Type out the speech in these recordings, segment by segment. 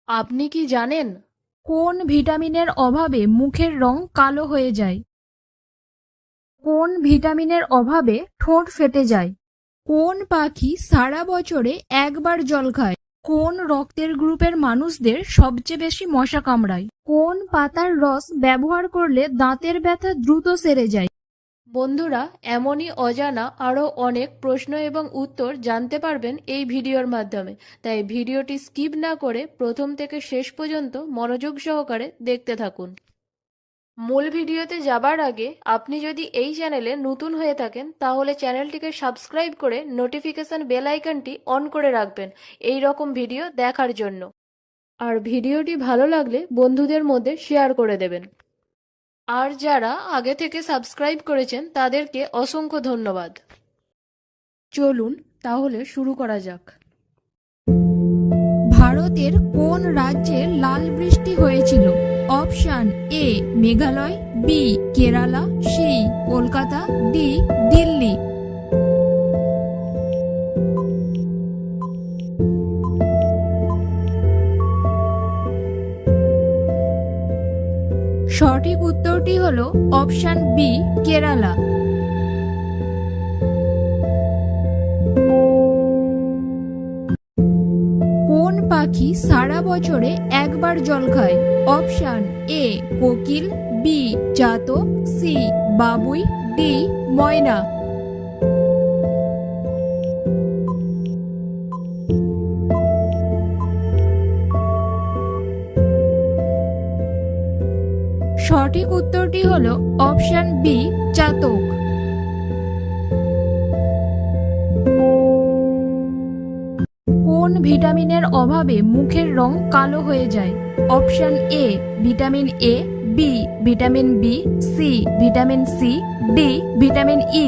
আপনি কি জানেন কোন ভিটামিনের অভাবে মুখের রং কালো হয়ে যায়? কোন ভিটামিনের অভাবে ঠোঁট ফেটে যায়? কোন পাখি সারা বছরে একবার জল খায়? কোন রক্তের গ্রুপের মানুষদের সবচেয়ে বেশি মশা কামড়ায়? কোন পাতার রস ব্যবহার করলে দাঁতের ব্যথা দ্রুত সেরে যায়? বন্ধুরা, এমনই অজানা আরও অনেক প্রশ্ন এবং উত্তর জানতে পারবেন এই ভিডিওর মাধ্যমে। তাই ভিডিওটি স্কিপ না করে প্রথম থেকে শেষ পর্যন্ত মনোযোগ সহকারে দেখতে থাকুন। মূল ভিডিওতে যাবার আগে আপনি যদি এই চ্যানেলে নতুন হয়ে থাকেন তাহলে চ্যানেলটিকে সাবস্ক্রাইব করে নোটিফিকেশন বেল আইকনটি অন করে রাখবেন এই রকম ভিডিও দেখার জন্য। আর ভিডিওটি ভালো লাগলে বন্ধুদের মধ্যে শেয়ার করে দেবেন। আর যারা আগে থেকে সাবস্ক্রাইব করেছেন তাদেরকে অসংখ্য ধন্যবাদ। চলুন তাহলে শুরু করা যাক। ভারতের কোন রাজ্যে লাল বৃষ্টি হয়েছিল? Option A Meghalaya, B Kerala, C Kolkata, D Delhi. সঠিক উত্তরটি হলো অপশন বি কেরালা। কোন পাখি সারা বছরে একবার জল খায়? অপশন এ কোকিল, বি চাতক, সি বাবুই, ডি ময়না। সঠিক উত্তরটি হলো অপশন বি চাতক। কোন ভিটামিনের অভাবে মুখের রং কালো হয়ে যায়? Option A vitamin A, B vitamin B, C vitamin C, D vitamin E.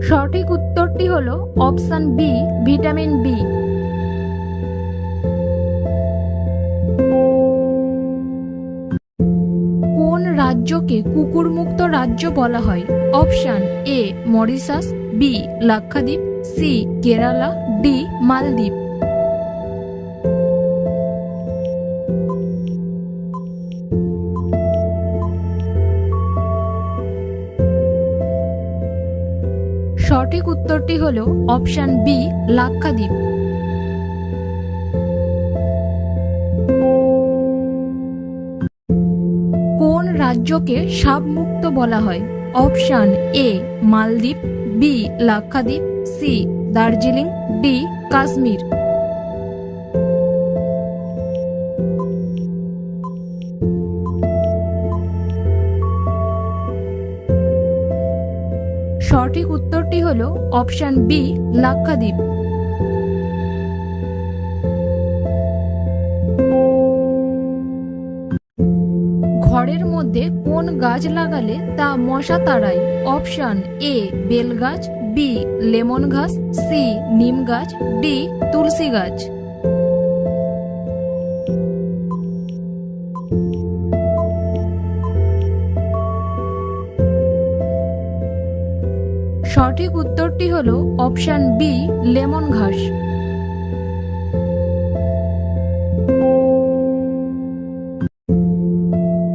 সঠিক উত্তরটি হলো অপশন বি ভিটামিন বি। কোন রাজ্যকে কুকুরমুক্ত রাজ্য বলা হয়? Option A Mauritius, B Lakshadweep, C Kerala, D মালদ্বীপ। সঠিক উত্তরটি হলো অপশন বি লাক্ষাদ্বীপ। কোন রাজ্যকে সাপমুক্ত বলা হয়? অপশন এ মালদ্বীপ, B Lakshadweep, C Darjeeling, D Kashmir. সঠিক উত্তরটি হলো অপশন বি লাক্ষাদ্বীপ। ঘরের মধ্যে কোন গাছ লাগালে তা মশা তাড়ায়? অপশন এ বেল গাছ, বি লেমন ঘাস, সি নিম গাছ, ডি তুলসী গাছ। সঠিক উত্তরটি হলো অপশন বি লেমন ঘাস।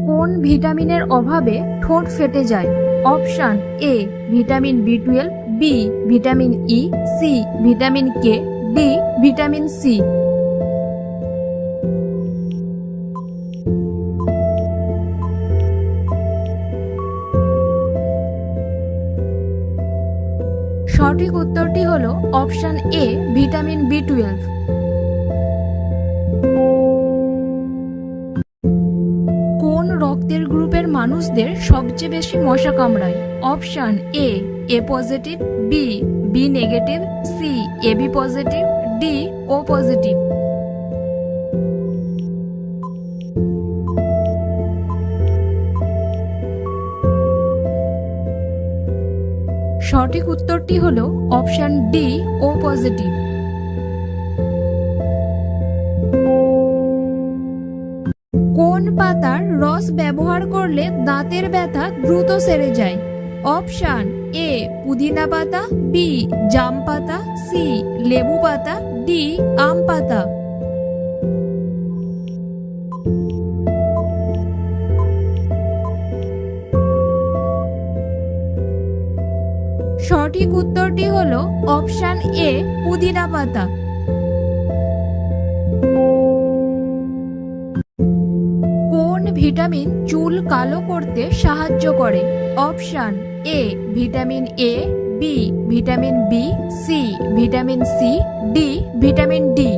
কোন ভিটামিনের অভাবে ঠোঁট ফেটে যায়? অপশন এ ভিটামিন বি12, B vitamin E, C vitamin K, D vitamin C. সঠিক উত্তরটি হলো অপশন এ ভিটামিন বি12। কোন রক্তের গ্রুপের মানুষদের সবচেয়ে বেশি মশা কামড়ায়? Option A A positive, B B negative, C AB positive, D O positive. সঠিক উত্তরটি হলো অপশন ডি ও পজিটিভ। কোন পাতার রস ব্যবহার করে করলে দাঁতের ব্যথা দ্রুত সেরে যায়? অপশান এ পুদিনা পাতা, বি জাম পাতা, সি লেবু পাতা, ডি আম পাতা। সঠিক উত্তরটি হলো অপশান এ পুদিনা পাতা। কোন ভিটামিন চুল কালো করতে সাহায্য করে? Option A vitamin A, B vitamin B, C vitamin C, D vitamin D.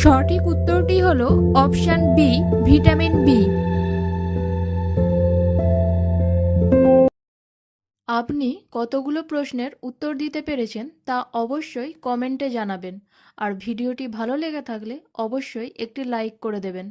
সঠিক উত্তরটি হলো অপশান বি ভিটামিন বি। আপনি কতগুলো প্রশ্নের উত্তর দিতে পেরেছেন তা অবশ্যই কমেন্টে জানাবেন। আর ভিডিওটি ভালো লেগে থাকলে অবশ্যই একটি লাইক করে দেবেন।